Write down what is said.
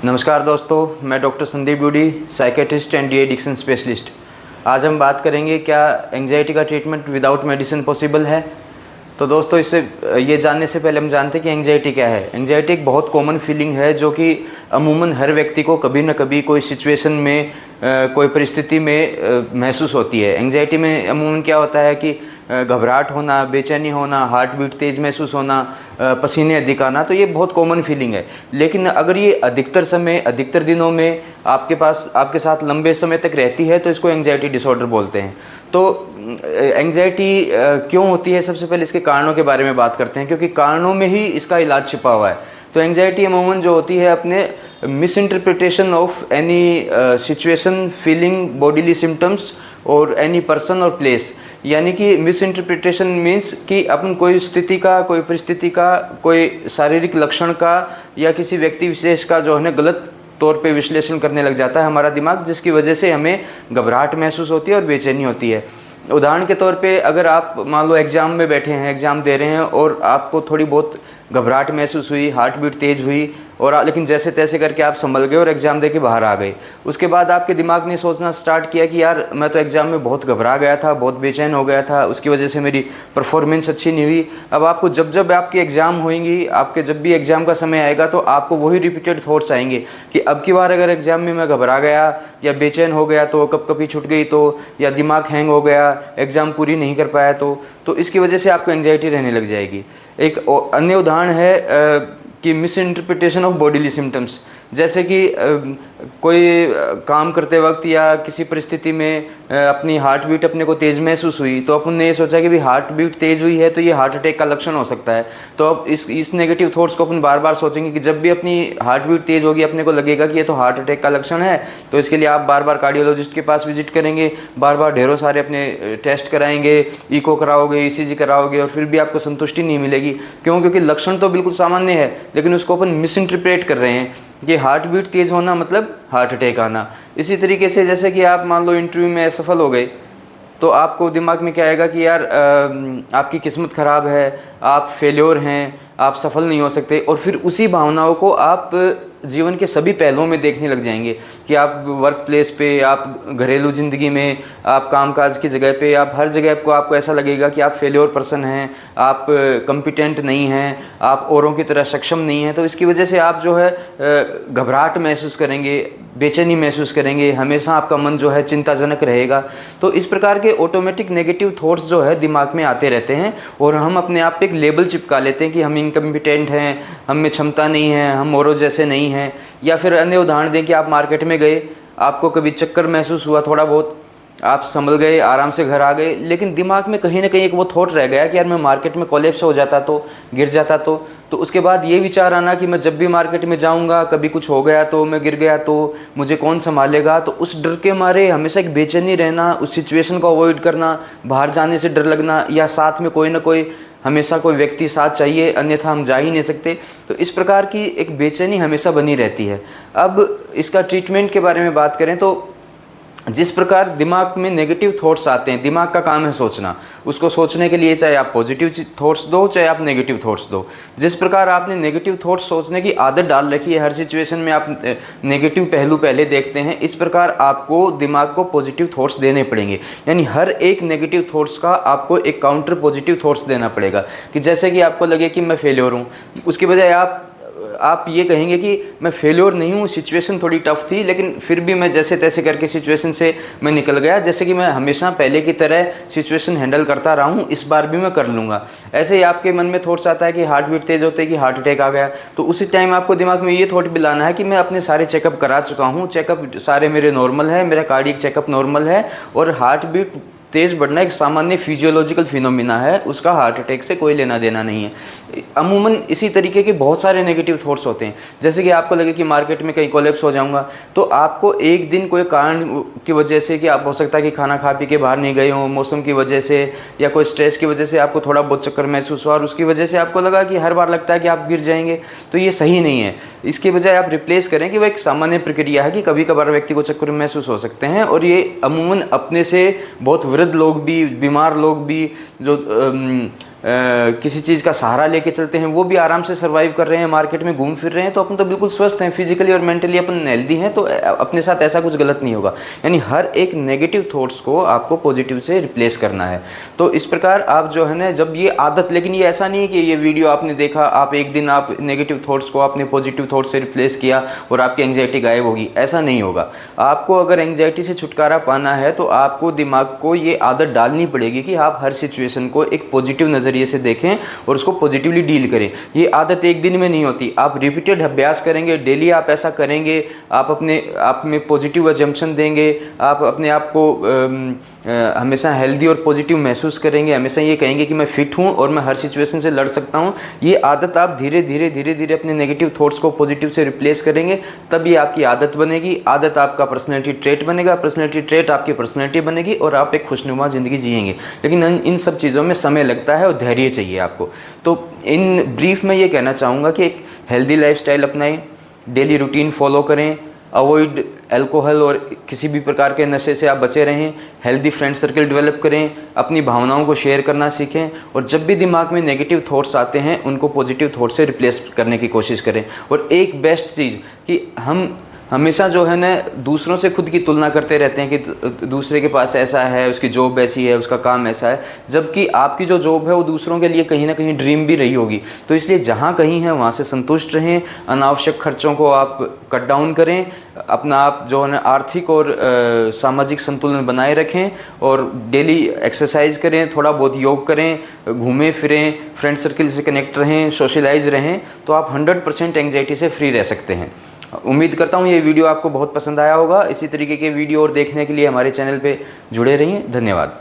नमस्कार दोस्तों, मैं डॉक्टर संदीप ब्यूडी, psychiatrist and de addiction specialist. आज हम बात करेंगे क्या एंग्जाइटी का ट्रीटमेंट विदाउट मेडिसिन पॉसिबल है। तो दोस्तों, इससे ये जानने से पहले हम जानते हैं कि एंग्जाइटी क्या है। एंग्जाइटी एक बहुत कॉमन फीलिंग है जो कि अमूमन हर व्यक्ति को कभी ना कभी कोई सिचुएशन में कोई परिस्थिति में महसूस होती है। एंग्जाइटी में अमूमन क्या होता है कि घबराहट होना, बेचैनी होना, हार्ट बीट तेज़ महसूस होना, पसीने अधिक आना, तो ये बहुत कॉमन फीलिंग है। लेकिन अगर ये अधिकतर समय, अधिकतर दिनों में आपके साथ लंबे समय तक रहती है तो इसको एंग्जाइटी डिसऑर्डर बोलते हैं। तो एंग्जाइटी क्यों होती है, सबसे पहले इसके कारणों के बारे में बात करते हैं, क्योंकि कारणों में ही इसका इलाज छिपा हुआ है। तो एंग्जाइटी अमूमन जो होती है अपने miss interpretation of any situation, feeling, bodily symptoms और एनी पर्सन और प्लेस। यानी कि मिस इंटरप्रिटेशन मीन्स कि अपन कोई स्थिति का, कोई परिस्थिति का, कोई शारीरिक लक्षण का या किसी व्यक्ति विशेष का जो है गलत तौर पे विश्लेषण करने लग जाता है हमारा दिमाग, जिसकी वजह से हमें घबराहट महसूस होती है और बेचैनी होती है। उदाहरण के तौर पे अगर आप मान लो एग्ज़ाम में बैठे हैं, एग्ज़ाम दे रहे हैं और आपको थोड़ी बहुत घबराहट महसूस हुई, हार्ट बीट तेज़ हुई और लेकिन जैसे तैसे करके आप संभल गए और एग्ज़ाम दे के बाहर आ गए। उसके बाद आपके दिमाग ने सोचना स्टार्ट किया कि यार मैं तो एग्ज़ाम में बहुत घबरा गया था, बहुत बेचैन हो गया था, उसकी वजह से मेरी परफॉर्मेंस अच्छी नहीं हुई। अब आपको जब जब आपकी एग्ज़ाम होंगी, आपके जब भी एग्ज़ाम का समय आएगा तो आपको वही रिपीटेड थॉट्स आएंगे कि अब की बार अगर एग्ज़ाम में मैं घबरा गया या बेचैन हो गया तो, कभी छूट गई तो, या दिमाग हैंग हो गया, एग्ज़ाम पूरी नहीं कर पाया तो इसकी वजह से आपको एंग्जाइटी रहने लग जाएगी। एक अन्य उदाहरण है कि miss interpretation of bodily symptoms. जैसे कि कोई काम करते वक्त या किसी परिस्थिति में अपनी हार्ट बीट अपने को तेज़ महसूस हुई तो अपन ने ये सोचा कि भी हार्ट बीट तेज़ हुई है तो ये हार्ट अटैक का लक्षण हो सकता है। तो अब इस नेगेटिव थॉट्स को अपन बार बार सोचेंगे कि जब भी अपनी हार्ट बीट तेज़ होगी अपने को लगेगा कि ये तो हार्ट अटैक का लक्षण है। तो इसके लिए आप बार बार कार्डियोलॉजिस्ट के पास विजिट करेंगे, बार बार ढेरों सारे अपने टेस्ट कराएंगे, इको कराओगे, ECG कराओगे और फिर भी आपको संतुष्टि नहीं मिलेगी। क्यों? क्योंकि लक्षण तो बिल्कुल सामान्य है लेकिन उसको अपन मिस इंटरप्रेट कर रहे हैं कि हार्ट बीट तेज़ होना मतलब हार्ट अटैक आना। इसी तरीके से जैसे कि आप मान लो इंटरव्यू में असफल हो गए तो आपको दिमाग में क्या आएगा कि यार आपकी किस्मत ख़राब है, आप फेल्योर हैं, आप सफल नहीं हो सकते। और फिर उसी भावनाओं को आप जीवन के सभी पहलुओं में देखने लग जाएंगे कि आप वर्क प्लेस पे, आप घरेलू ज़िंदगी में, आप कामकाज की जगह पे, आप हर जगह आपको ऐसा लगेगा कि आप फेल्योर पर्सन हैं, आप कॉम्पिटेंट नहीं हैं, आप औरों की तरह सक्षम नहीं हैं। तो इसकी वजह से आप जो है घबराहट महसूस करेंगे, बेचैनी महसूस करेंगे, हमेशा आपका मन जो है चिंताजनक रहेगा। तो इस प्रकार के ऑटोमेटिक नेगेटिव थॉट्स जो है दिमाग में आते रहते हैं और हम अपने आप पे एक लेबल चिपका लेते हैं कि हम इनकम्पिटेंट हैं, हम में क्षमता नहीं है, हम औरों जैसे नहीं हैं। या फिर अन्य उदाहरण दें कि आप मार्केट में गए, आपको कभी चक्कर महसूस हुआ थोड़ा बहुत, आप संभल गए, आराम से घर आ गए, लेकिन दिमाग में कहीं ना कहीं एक वो थॉट रह गया कि यार मैं मार्केट में कोलैप्स हो जाता तो, गिर जाता तो उसके बाद ये विचार आना कि मैं जब भी मार्केट में जाऊंगा कभी कुछ हो गया तो, मैं गिर गया तो मुझे कौन संभालेगा। तो उस डर के मारे हमेशा एक बेचैनी रहना, उस सिचुएशन को अवॉइड करना, बाहर जाने से डर लगना, या साथ में कोई ना कोई हमेशा कोई व्यक्ति साथ चाहिए अन्यथा हम जा ही नहीं सकते। तो इस प्रकार की एक बेचैनी हमेशा बनी रहती है। अब इसका ट्रीटमेंट के बारे में बात करें तो जिस प्रकार दिमाग में नेगेटिव थॉट्स आते हैं, दिमाग का काम है सोचना, उसको सोचने के लिए चाहे आप पॉजिटिव थॉट्स दो चाहे आप नेगेटिव थॉट्स दो। जिस प्रकार आपने नेगेटिव थॉट्स सोचने की आदत डाल रखी है, हर सिचुएशन में आप नेगेटिव पहलू पहले देखते हैं, इस प्रकार आपको दिमाग को पॉजिटिव थॉट्स देने पड़ेंगे। यानी हर एक नेगेटिव थॉट्स का आपको एक काउंटर पॉजिटिव थॉट्स देना पड़ेगा। कि जैसे कि आपको लगे कि मैं फेल्योर हूँ, उसकी बजाय आप ये कहेंगे कि मैं फेल्योर नहीं हूँ, सिचुएशन थोड़ी टफ थी लेकिन फिर भी मैं जैसे तैसे करके सिचुएशन से मैं निकल गया, जैसे कि मैं हमेशा पहले की तरह सिचुएशन हैंडल करता रहा हूँ, इस बार भी मैं कर लूँगा। ऐसे ही आपके मन में थॉट्स आता है कि हार्ट बीट तेज़ होते है कि हार्ट अटैक आ गया, तो उसी टाइम आपको दिमाग में ये थॉट भी लाना है कि मैं अपने सारे चेकअप करा चुका हूँ, चेकअप सारे मेरे नॉर्मल है, मेरा कार्डियक चेकअप नॉर्मल है और हार्ट बीट तेज़ बढ़ना एक सामान्य फिजियोलॉजिकल फिनोमिना है, उसका हार्ट अटैक से कोई लेना देना नहीं है। अमूमन इसी तरीके के बहुत सारे नेगेटिव थॉट्स होते हैं। जैसे कि आपको लगे कि मार्केट में कहीं कोलैप्स हो जाऊंगा, तो आपको एक दिन कोई कारण की वजह से, कि आप हो सकता है कि खाना खा पी के बाहर नहीं गए हों, मौसम की वजह से या कोई स्ट्रेस की वजह से आपको थोड़ा बहुत चक्कर महसूस हुआ और उसकी वजह से आपको लगा कि हर बार लगता है कि आप गिर जाएंगे, तो ये सही नहीं है। इसकी बजाय आप रिप्लेस करें कि वह एक सामान्य प्रक्रिया है कि कभी कभार व्यक्ति को चक्कर महसूस हो सकते हैं और ये अमूमन अपने से बहुत वृद्ध लोग भी, बीमार लोग भी, जो किसी चीज़ का सहारा लेके चलते हैं, वो भी आराम से सर्वाइव कर रहे हैं, मार्केट में घूम फिर रहे हैं, तो अपन तो बिल्कुल स्वस्थ हैं, फिजिकली और मेंटली अपन हेल्दी हैं, तो अपने साथ ऐसा कुछ गलत नहीं होगा। यानी हर एक नेगेटिव थॉट्स को आपको पॉजिटिव से रिप्लेस करना है। तो इस प्रकार आप जो है ना, जब ये आदत, लेकिन ये ऐसा नहीं है कि ये वीडियो आपने देखा, आप एक दिन आप नेगेटिव थॉट्स को आपने पॉजिटिव थॉट्स से रिप्लेस किया और आपकी एंग्जाइटी गायब होगी, ऐसा नहीं होगा। आपको अगर एंग्जाइटी से छुटकारा पाना है तो आपको दिमाग को ये आदत डालनी पड़ेगी कि आप हर सिचुएशन को एक पॉजिटिव नज़रिए से देखें और उसको पॉजिटिवली डील करें। ये आदत एक दिन में नहीं होती, आप रिपीटेड अभ्यास करेंगे, डेली आप ऐसा करेंगे, आप अपने आप में पॉजिटिव अजम्पशन देंगे, आप अपने आप को हमेशा हेल्दी और पॉजिटिव महसूस करेंगे, हमेशा ये कहेंगे कि मैं फिट हूँ और मैं हर सिचुएशन से लड़ सकता हूँ। ये आदत आप धीरे धीरे अपने नेगेटिव थॉट्स को पॉजिटिव से रिप्लेस करेंगे, तब ये आपकी आदत बनेगी। आदत आपका पर्सनैलिटी ट्रेट बनेगा, पर्सनैलिटी ट्रेट आपकी पर्सनैलिटी बनेगी और आप एक खुशनुमा ज़िंदगी जिएंगे। लेकिन इन सब चीज़ों में समय लगता है और धैर्य चाहिए आपको। तो इन ब्रीफ में ये कहना चाहूँगा कि एक हेल्दी लाइफस्टाइल अपनाएं, डेली रूटीन फॉलो करें, अवॉइड अल्कोहल और किसी भी प्रकार के नशे से आप बचे रहें, हेल्दी फ्रेंड सर्कल डेवलप करें, अपनी भावनाओं को शेयर करना सीखें और जब भी दिमाग में नेगेटिव थॉट्स आते हैं उनको पॉजिटिव थॉट से रिप्लेस करने की कोशिश करें। और एक बेस्ट चीज़ कि हम हमेशा जो है ना दूसरों से खुद की तुलना करते रहते हैं कि दूसरे के पास ऐसा है, उसकी जॉब ऐसी है, उसका काम ऐसा है, जबकि आपकी जो जॉब है वो दूसरों के लिए कहीं ना कहीं ड्रीम भी रही होगी। तो इसलिए जहाँ कहीं है वहाँ से संतुष्ट रहें, अनावश्यक खर्चों को आप कट डाउन करें, अपना आप जो है ना आर्थिक और सामाजिक संतुलन बनाए रखें और डेली एक्सरसाइज करें, थोड़ा बहुत योग करें, घूमें फिरें, फ्रेंड सर्किल से कनेक्ट रहें, सोशलाइज रहें, तो आप 100% एंग्जाइटी से फ्री रह सकते हैं। उम्मीद करता हूँ ये वीडियो आपको बहुत पसंद आया होगा। इसी तरीके के वीडियो और देखने के लिए हमारे चैनल पे जुड़े रहिए। धन्यवाद।